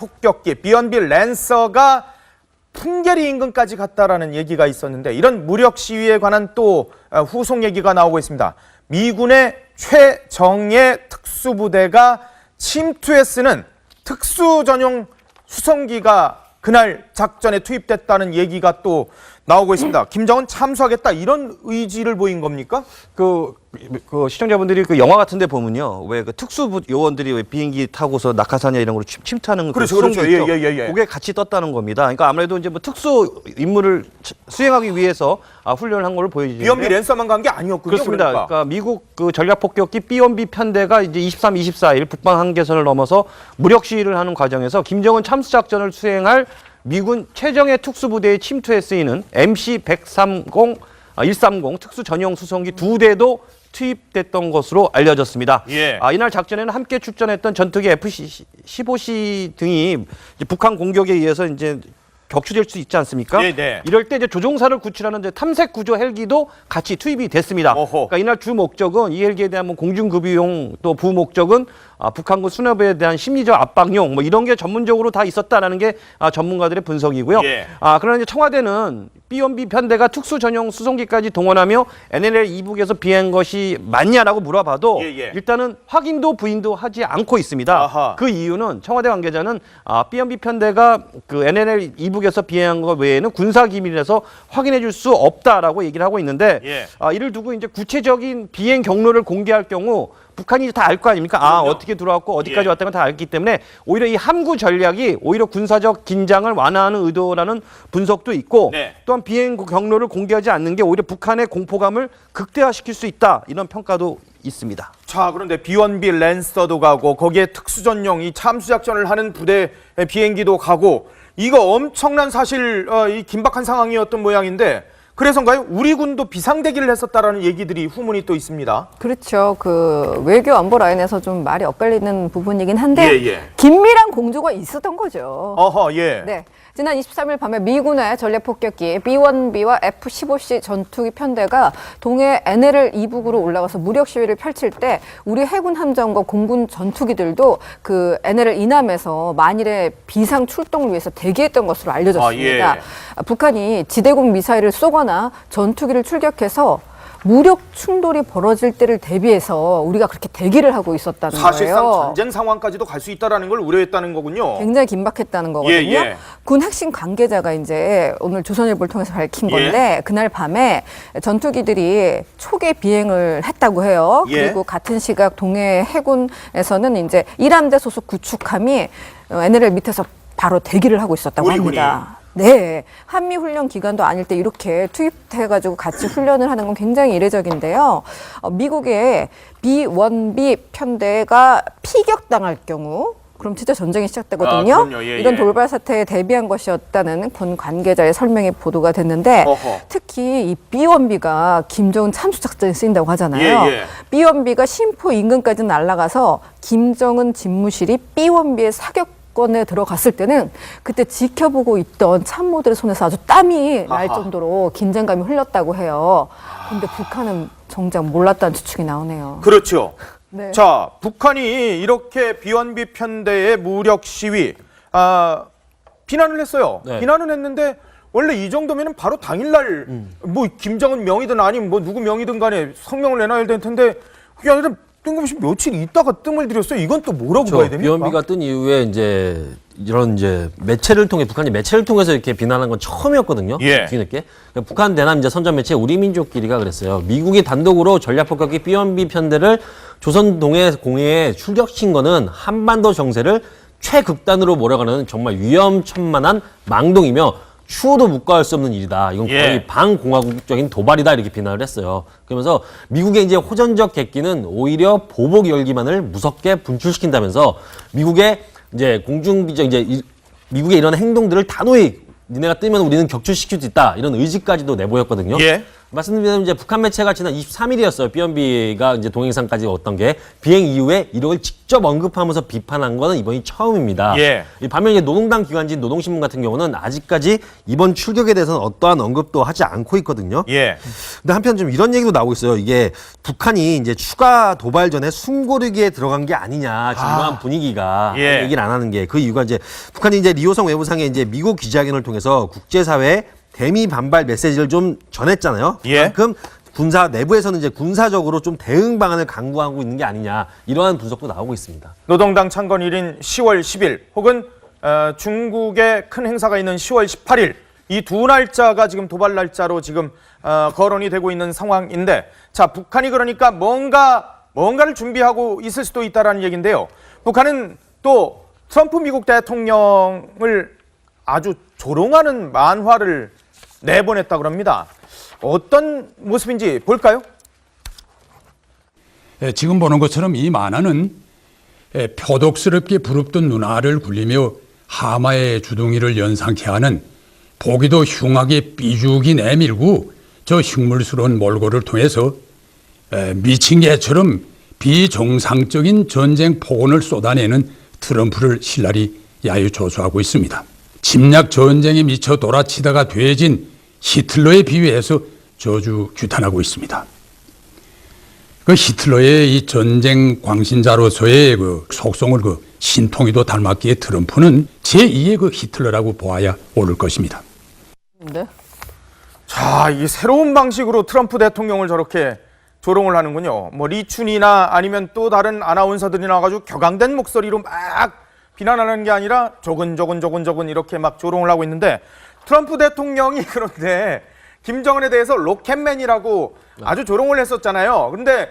폭격기 B-1B 랜서가 풍계리 인근까지 갔다라는 얘기가 있었는데 이런 무력 시위에 관한 또 후속 얘기가 나오고 있습니다. 미군의 최정예 특수부대가 침투에 쓰는 특수 전용 수송기가 그날 작전에 투입됐다는 얘기가 또 나오고 있습니다. 김정은 참수하겠다 이런 의지를 보인 겁니까? 그 시청자분들이 그 영화 같은데 보면요, 왜 그 특수 요원들이 왜 비행기 타고서 낙하산이나 이런 걸로 침투하는 그렇죠, 그 수송기 있죠. 예. 그게 같이 떴다는 겁니다. 그러니까 아무래도 이제 뭐 특수 임무를 수행하기 위해서 훈련을 한 걸로 보여지는데. B-1B 랜서만 간 게 아니었군요. 그렇습니다. 그러니까 미국 그 전략 폭격기 B-1B 편대가 이제 23, 24일 북방 한계선을 넘어서 무력 시위를 하는 과정에서 김정은 참수 작전을 수행할 미군 최정예 특수부대의 침투에 쓰이는 MC-130, 130 특수 전용 수송기 2대도 투입됐던 것으로 알려졌습니다. 예. 이날 작전에는 함께 출전했던 전투기 F-15C 등이 이제 북한 공격에 의해서 이제 격추될 수 있지 않습니까? 네. 이럴 때 이제 조종사를 구출하는 이제 탐색 구조 헬기도 같이 투입이 됐습니다. 그러니까 이날 주 목적은 이 헬기에 대한 뭐 공중급유용, 또 부 목적은 북한군 수뇌부에 대한 심리적 압박용, 뭐 이런 게 전문적으로 다 있었다라는 게 전문가들의 분석이고요. 예. 그러나 이제 청와대는 B-1B 편대가 특수 전용 수송기까지 동원하며 NLL 이북에서 비행한 것이 맞냐라고 물어봐도 일단은 확인도 부인도 하지 않고 있습니다. 아하. 그 이유는 청와대 관계자는 B-1B 편대가 그 NLL 이북에서 비행한 것 외에는 군사 기밀이라서 확인해 줄 수 없다라고 얘기를 하고 있는데 이를 두고 이제 구체적인 비행 경로를 공개할 경우 북한이 다 알 거 아닙니까? 어떻게 들어왔고 어디까지 왔다는 걸 다 알기 때문에 오히려 이 함구 전략이 오히려 군사적 긴장을 완화하는 의도라는 분석도 있고 또한 비행 경로를 공개하지 않는 게 오히려 북한의 공포감을 극대화시킬 수 있다 이런 평가도 있습니다. 자, 그런데 B-1B 랜서도 가고 거기에 특수전용 이 참수작전을 하는 부대 비행기도 가고 이거 엄청난 사실 이 긴박한 상황이었던 모양인데 그래서인가요? 우리 군도 비상대기를 했었다라는 얘기들이 후문이 또 있습니다. 그렇죠. 그 외교 안보 라인에서 좀 말이 엇갈리는 부분이긴 한데 예. 긴밀한 공조가 있었던 거죠. 예. 네. 지난 23일 밤에 미군의 전략폭격기 B-1B와 F-15C 전투기 편대가 동해 NLL 이북으로 올라가서 무력 시위를 펼칠 때 우리 해군 함정과 공군 전투기들도 그 NLL 이남에서 만일의 비상 출동을 위해서 대기했던 것으로 알려졌습니다. 북한이 지대공 미사일을 쏘거나 전투기를 출격해서 무력 충돌이 벌어질 때를 대비해서 우리가 그렇게 대기를 하고 있었다는 거예요. 사실상 전쟁 상황까지도 갈 수 있다는 걸 우려했다는 거군요. 굉장히 긴박했다는 거거든요. 군 핵심 관계자가 이제 오늘 조선일보를 통해서 밝힌 건데 그날 밤에 전투기들이 초계 비행을 했다고 해요. 그리고 같은 시각 동해 해군에서는 이제 1함대 소속 구축함이 NLL 밑에서 바로 대기를 하고 있었다고 합니다. 네, 한미 훈련 기간도 아닐 때 이렇게 투입해가지고 같이 훈련을 하는 건 굉장히 이례적인데요. 미국의 B-1B 편대가 피격당할 경우 그럼 진짜 전쟁이 시작되거든요. 이런 돌발 사태에 대비한 것이었다는 군 관계자의 설명이 보도가 됐는데 특히 이 B-1B가 김정은 참수작전에 쓰인다고 하잖아요. B-1B가 신포 인근까지 날아가서 김정은 집무실이 B-1B의 사격 건에 들어갔을 때는 그때 지켜보고 있던 참모들의 손에서 아주 땀이 날 정도로 긴장감이 흘렀다고 해요. 그런데 북한은 정작 몰랐다는 추측이 나오네요. 그렇죠. 네. 자, 북한이 이렇게 B-1B 편대의 무력 시위 비난을 했어요. 비난을 했는데 원래 이 정도면은 바로 당일날 뭐 김정은 명의든 아니면 뭐 누구 명의든 간에 성명을 내놔야 될 텐데 그게 아니라 뜬금없이 며칠 있다가 뜸을 들였어요. 이건 또 뭐라고 봐야 됩니까? B-1B가 뜬 이후에 이제 이런 이제 매체를 통해 북한이 매체를 통해서 이렇게 비난한 건 처음이었거든요. 뒤늦게 북한 대남 이제 선전 매체 우리민족끼리가 그랬어요. 미국이 단독으로 전략폭격기 B-1B 편대를 조선 동해 공해에 출격시킨 거는 한반도 정세를 최극단으로 몰아가는 정말 위험천만한 망동이며 추호도 묵과할 수 없는 일이다. 이건 거의 반공화국적인 도발이다. 이렇게 비난을 했어요. 그러면서 미국의 이제 호전적 객기는 오히려 보복 열기만을 무섭게 분출시킨다면서 미국의 이제 공중비적 이제 미국의 이런 행동들을 단호히 니네가 뜨면 우리는 격추시킬 수 있다. 이런 의지까지도 내보였거든요. 말씀드린 이제 북한 매체가 지난 23일이었어요. 비연비가 이제 동행상까지 왔던 게 비행 이후에 이걸 직접 언급하면서 비판한 거는 이번이 처음입니다. 예. 이 반면 이제 노동당 기관지인 노동신문 같은 경우는 아직까지 이번 출격에 대해서는 어떠한 언급도 하지 않고 있거든요. 예. 근데 한편 좀 이런 얘기도 나오고 있어요. 이게 북한이 이제 추가 도발 전에 숨고르기에 들어간 게 아니냐, 지금 이러한 분위기가 예. 얘기를 안 하는 게 그 이유가 이제 북한이 이제 리오성 외무상에 이제 미국 기자회견을 통해서 국제사회에 대미 반발 메시지를 좀 전했잖아요. 예. 그만큼 군사 내부에서는 이제 군사적으로 좀 대응 방안을 강구하고 있는 게 아니냐, 이러한 분석도 나오고 있습니다. 노동당 창건일인 10월 10일 혹은 중국의 큰 행사가 있는 10월 18일 이 두 날짜가 지금 도발 날짜로 지금 거론이 되고 있는 상황인데, 자, 북한이 그러니까 뭔가를 준비하고 있을 수도 있다라는 얘기인데요. 북한은 또 트럼프 미국 대통령을 아주 조롱하는 만화를 내보냈다고 합니다. 어떤 모습인지 볼까요? 지금 보는 것처럼 이 만화는 표독스럽게 부릅뜬 눈알을 굴리며 하마의 주둥이를 연상케 하는 보기도 흉하게 삐죽이 내밀고 저 흉물스러운 몰골을 통해서 미친 개처럼 비정상적인 전쟁 폭언을 쏟아내는 트럼프를 신랄히 야유조소하고 있습니다. 침략 전쟁에 미쳐 돌아치다가 돼진 히틀러에 비유해서 저주 규탄하고 있습니다. 그 히틀러의 이 전쟁 광신자로서의 그 속성을 그 신통이도 닮았기에 트럼프는 제2의 그 히틀러라고 보아야 옳을 것입니다. 네. 자, 이 새로운 방식으로 트럼프 대통령을 저렇게 조롱을 하는군요. 뭐 리춘이나 아니면 또 다른 아나운서들이 나와가지고 격앙된 목소리로 막 비난하는 게 아니라 조근조근 이렇게 막 조롱을 하고 있는데, 트럼프 대통령이 그런데 김정은에 대해서 로켓맨이라고 아주 조롱을 했었잖아요. 근데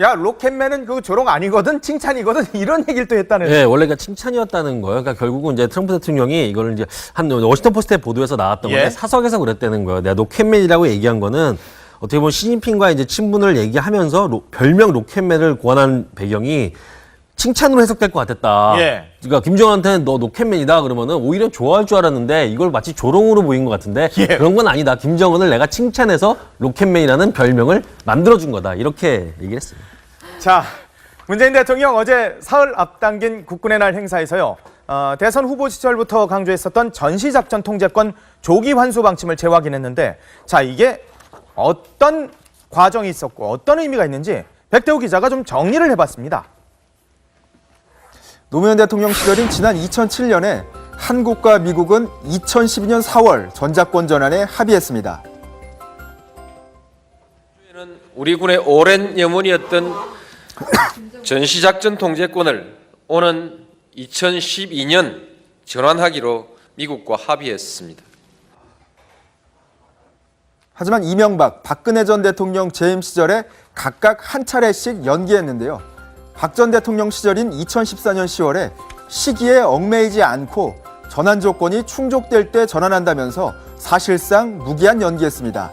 야, 로켓맨은 그 조롱 아니거든, 칭찬이거든, 이런 얘기를 또 했다는. 네, 원래 그 칭찬이었다는 거예요. 그러니까 결국은 이제 트럼프 대통령이 이거를 이제 한 워싱턴 포스트의 보도에서 나왔던 건데, 예. 사석에서 그랬다는 거예요. 내가 로켓맨이라고 얘기한 거는 어떻게 보면 시진핑과 이제 친분을 얘기하면서 별명 로켓맨을 고안한 배경이 칭찬으로 해석될 것 같았다. 예. 그러니까 김정은한테는 너 로켓맨이다 그러면은 오히려 좋아할 줄 알았는데 이걸 마치 조롱으로 보인 것 같은데, 예. 그런 건 아니다. 김정은을 내가 칭찬해서 로켓맨이라는 별명을 만들어준 거다. 이렇게 얘기를 했어요. 자, 문재인 대통령 어제 사흘 앞당긴 국군의 날 행사에서요, 대선 후보 시절부터 강조했었던 전시작전 통제권 조기 환수 방침을 재확인했는데, 자, 이게 어떤 과정이 있었고 어떤 의미가 있는지 백대호 기자가 좀 정리를 해봤습니다. 노무현 대통령 시절인 지난 2007년에 한국과 미국은 2012년 4월 전작권 전환에 합의했습니다. 우리 군의 오랜 염원이었던 전시작전 통제권을 오는 2012년 전환하기로 미국과 합의했습니다. 하지만 이명박, 박근혜 전 대통령 재임 시절에 각각 한 차례씩 연기했는데요. 박 전 대통령 시절인 2014년 10월에 시기에 얽매이지 않고 전환 조건이 충족될 때 전환한다면서 사실상 무기한 연기했습니다.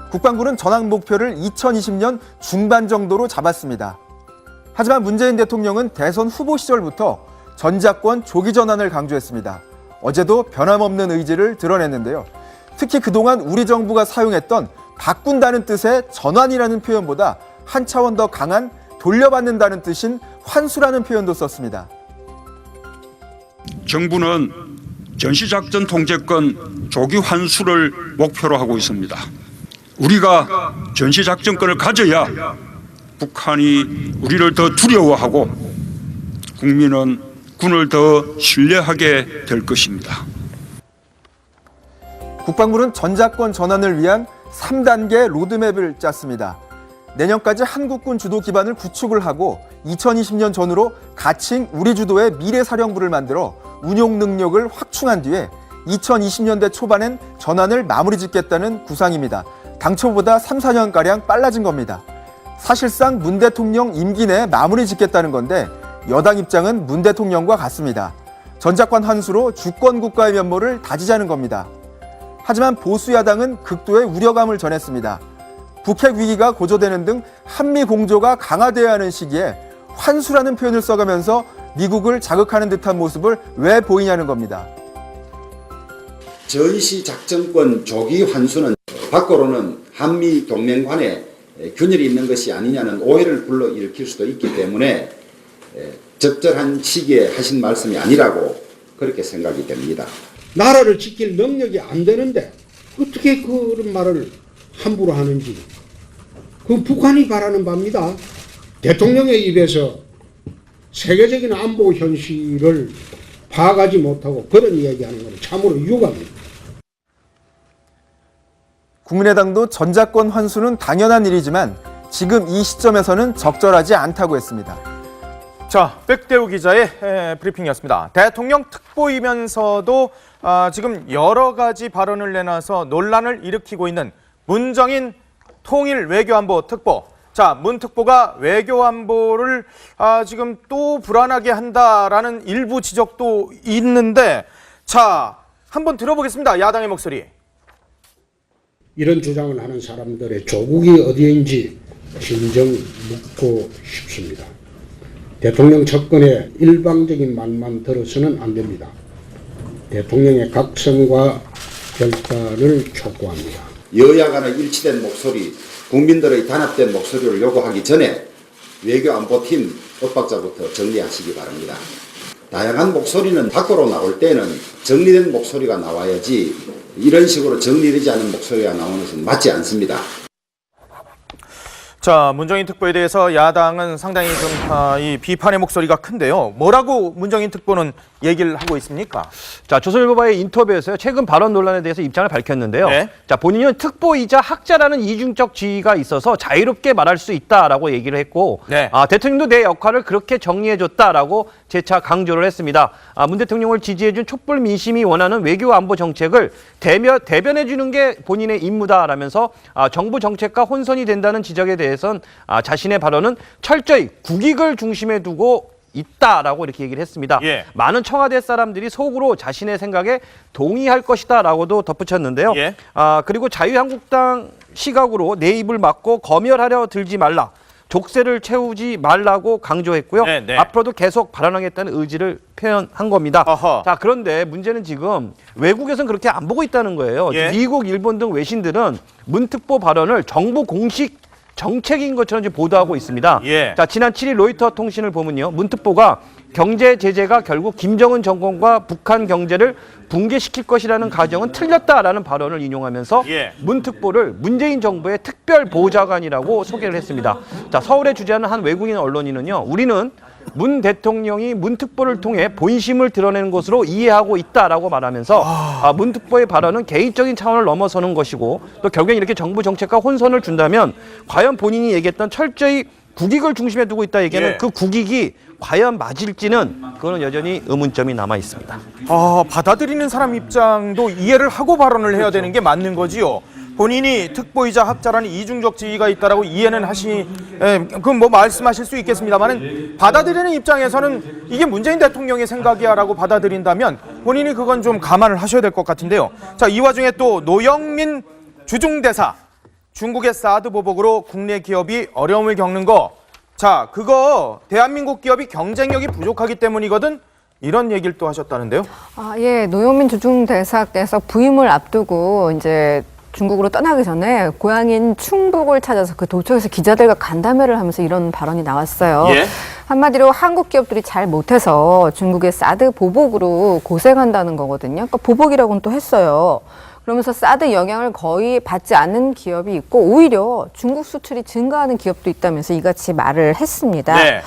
국방부는 전환 목표를 2020년 중반 정도로 잡았습니다. 하지만 문재인 대통령은 대선 후보 시절부터 전작권 조기 전환을 강조했습니다. 어제도 변함없는 의지를 드러냈는데요. 특히 그동안 우리 정부가 사용했던 바꾼다는 뜻의 전환이라는 표현보다 한 차원 더 강한 돌려받는다는 뜻인 환수라는 표현도 썼습니다. 정부는 전시작전 통제권 조기 환수를 목표로 하고 있습니다. 우리가 전시작전권을 가져야 북한이 우리를 더 두려워하고 국민은 군을 더 신뢰하게 될 것입니다. 국방부는 전작권 전환을 위한 3단계 로드맵을 짰습니다. 내년까지 한국군 주도 기반을 구축을 하고 2020년 전후로 가칭 우리 주도의 미래사령부를 만들어 운용 능력을 확충한 뒤에 2020년대 초반엔 전환을 마무리 짓겠다는 구상입니다. 당초보다 3, 4년가량 빨라진 겁니다. 사실상 문 대통령 임기 내에 마무리 짓겠다는 건데, 여당 입장은 문 대통령과 같습니다. 전작권 환수로 주권 국가의 면모를 다지자는 겁니다. 하지만 보수 야당은 극도의 우려감을 전했습니다. 북핵 위기가 고조되는 등 한미 공조가 강화돼야 하는 시기에 환수라는 표현을 써가면서 미국을 자극하는 듯한 모습을 왜 보이냐는 겁니다. 전시 작전권 조기 환수는 밖으로는 한미 동맹 간에 균열이 있는 것이 아니냐는 오해를 불러일으킬 수도 있기 때문에 적절한 시기에 하신 말씀이 아니라고 그렇게 생각이 됩니다. 나라를 지킬 능력이 안 되는데 어떻게 그런 말을 함부로 하는지 그 북한이 바라는 바입니다. 대통령의 입에서 세계적인 안보 현실을 파악하지 못하고 그런 이야기하는 것은 참으로 유감입니다. 국민의당도 전자권 환수는 당연한 일이지만 지금 이 시점에서는 적절하지 않다고 했습니다. 자, 백대우 기자의 브리핑이었습니다. 대통령 특보이면서도 지금 여러 가지 발언을 내놔서 논란을 일으키고 있는 문정인 통일 외교안보 특보. 자, 문 특보가 외교안보를 지금 또 불안하게 한다라는 일부 지적도 있는데, 자, 한번 들어보겠습니다. 야당의 목소리. 이런 주장을 하는 사람들의 조국이 어디인지 진정 묻고 싶습니다. 대통령 접근에 일방적인 말만 들어서는 안 됩니다. 대통령의 각성과 결단을 촉구합니다. 여야 간의 일치된 목소리, 국민들의 단합된 목소리를 요구하기 전에 외교안보팀 엇박자부터 정리하시기 바랍니다. 다양한 목소리는 밖으로 나올 때는 정리된 목소리가 나와야지 이런 식으로 정리되지 않은 목소리가 나오는 것은 맞지 않습니다. 자, 문정인 특보에 대해서 야당은 상당히 좀 이 비판의 목소리가 큰데요. 뭐라고 문정인 특보는 얘기를 하고 있습니까? 자, 조선일보와의 인터뷰에서요, 최근 발언 논란에 대해서 입장을 밝혔는데요. 네. 자, 본인은 특보이자 학자라는 이중적 지위가 있어서 자유롭게 말할 수 있다라고 얘기를 했고, 네. 대통령도 내 역할을 그렇게 정리해줬다라고 재차 강조를 했습니다. 문 대통령을 지지해준 촛불 민심이 원하는 외교 안보 정책을 대변해주는 게 본인의 임무다라면서 정부 정책과 혼선이 된다는 지적에 대해선 자신의 발언은 철저히 국익을 중심에 두고 있다라고 이렇게 얘기를 했습니다. 예. 많은 청와대 사람들이 속으로 자신의 생각에 동의할 것이다라고도 덧붙였는데요. 예. 그리고 자유한국당 시각으로 내 입을 막고 검열하려 들지 말라. 족쇄를 채우지 말라고 강조했고요. 네, 네. 앞으로도 계속 발언하겠다는 의지를 표현한 겁니다. 어허. 자, 그런데 문제는 지금 외국에서는 그렇게 안 보고 있다는 거예요. 예. 미국, 일본 등 외신들은 문 특보 발언을 정부 공식 정책인 것처럼 지금 보도하고 있습니다. 예. 자, 지난 7일 로이터 통신을 보면요, 문 특보가 경제 제재가 결국 김정은 정권과 북한 경제를 붕괴시킬 것이라는 가정은 틀렸다라는 발언을 인용하면서 예. 문 특보를 문재인 정부의 특별 보좌관이라고 소개를 했습니다. 자, 서울에 주재하는 한 외국인 언론인은요, 우리는 문 대통령이 문 특보를 통해 본심을 드러내는 것으로 이해하고 있다라고 말하면서 문 특보의 발언은 개인적인 차원을 넘어서는 것이고, 또 결국엔 이렇게 정부 정책과 혼선을 준다면 과연 본인이 얘기했던 철저히 국익을 중심에 두고 있다 얘기하는 예. 그 국익이 과연 맞을지는 그거는 여전히 의문점이 남아 있습니다. 받아들이는 사람 입장도 이해를 하고 발언을 해야 되는 게 맞는 거지요. 본인이 특보이자 학자라는 이중적 지위가 있다라고 이해는 그건 뭐 말씀하실 수 있겠습니다만은 받아들이는 입장에서는 이게 문재인 대통령의 생각이야라고 받아들인다면 본인이 그건 좀 감안을 하셔야 될 것 같은데요. 자, 이 와중에 또 노영민 주중대사, 중국의 사드 보복으로 국내 기업이 어려움을 겪는 거, 자, 그거 대한민국 기업이 경쟁력이 부족하기 때문이거든, 이런 얘기를 또 하셨다는데요. 예, 노영민 주중대사께서 부임을 앞두고 이제 중국으로 떠나기 전에 고향인 충북을 찾아서 그 도처에서 기자들과 간담회를 하면서 이런 발언이 나왔어요. 예. 한마디로 한국 기업들이 잘 못해서 중국의 사드 보복으로 고생한다는 거거든요. 그러니까 보복이라고는 또 했어요. 그러면서 사드 영향을 거의 받지 않는 기업이 있고 오히려 중국 수출이 증가하는 기업도 있다면서 이같이 말을 했습니다. 네.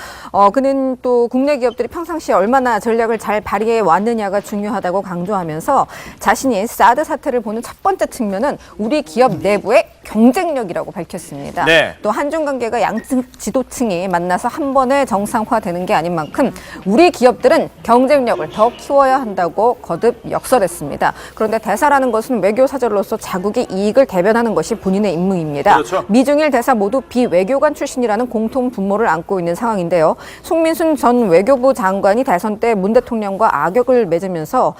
그는 또 국내 기업들이 평상시에 얼마나 전략을 잘 발휘해 왔느냐가 중요하다고 강조하면서 자신이 사드 사태를 보는 첫 번째 측면은 우리 기업 내부의 경쟁력이라고 밝혔습니다. 네. 또 한중 관계가 양측 지도층이 만나서 한 번에 정상화되는 게 아닌 만큼 우리 기업들은 경쟁력을 더 키워야 한다고 거듭 역설했습니다. 그런데 대사라는 것은 외교 사절로서 자국의 이익을 대변하는 것이 본인의 임무입니다. 그렇죠. 미중일 대사 모두 비외교관 출신이라는 공통 분모를 안고 있는 상황인데요. 송민순 전 외교부 장관이 대선 때 문 대통령과 악연을 맺으면서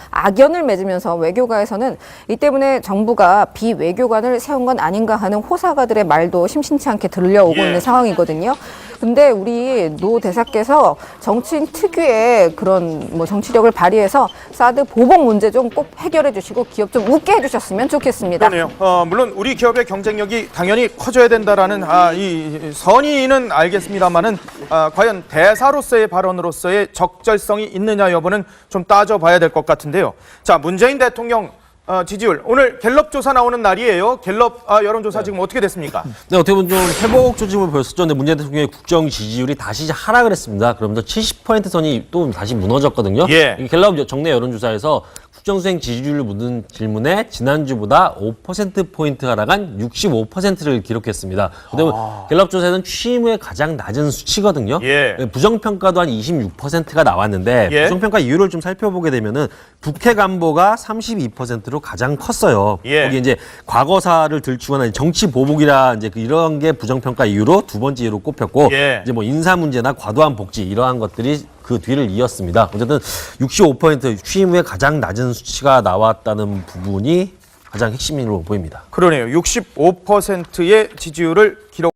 외교가에서는 이 때문에 정부가 비외교관을 세운 건 아닌가 하는 호사가들의 말도 심심치 않게 들려오고 있는 상황이거든요. 근데 우리 노 대사께서 정치인 특유의 그런 뭐 정치력을 발휘해서 사드 보복 문제 좀 꼭 해결해 주시고 기업 좀 웃게 해주셨으면 좋겠습니다. 그러네요. 물론 우리 기업의 경쟁력이 당연히 커져야 된다라는 이 선의는 알겠습니다만은 과연 대사로서의 발언으로서의 적절성이 있느냐 여부는 좀 따져봐야 될 것 같은데요. 자, 문재인 대통령 지지율 오늘 갤럽 조사 나오는 날이에요. 갤럽 여론조사 지금 어떻게 됐습니까? 네, 어떻게 보면 좀 회복 조짐을 보였었죠. 근데 문재인 대통령의 국정 지지율이 다시 하락을 했습니다. 그러면서 70% 선이 또 다시 무너졌거든요. 예. 이 갤럽 정례 여론조사에서 국정수행 지지율을 묻는 질문에 지난주보다 5%포인트 하락한 65%를 기록했습니다. 그다음에 갤럽 조사에는 취임 후에 가장 낮은 수치거든요. 예. 부정평가도 한 26%가 나왔는데 예. 부정평가 이유를 좀 살펴보게 되면은 북해 간보가 32%로 가장 컸어요. 예. 거기 이제 과거사를 들추거나 정치 보복이라 이제 이런 게 부정평가 이유로 두 번째 이유로 꼽혔고 예. 이제 뭐 인사 문제나 과도한 복지 이러한 것들이 그 뒤를 이었습니다. 어쨌든 65% 취임 후에 가장 낮은 수치가 나왔다는 부분이 가장 핵심으로 보입니다. 그러네요. 65%의 지지율을 기록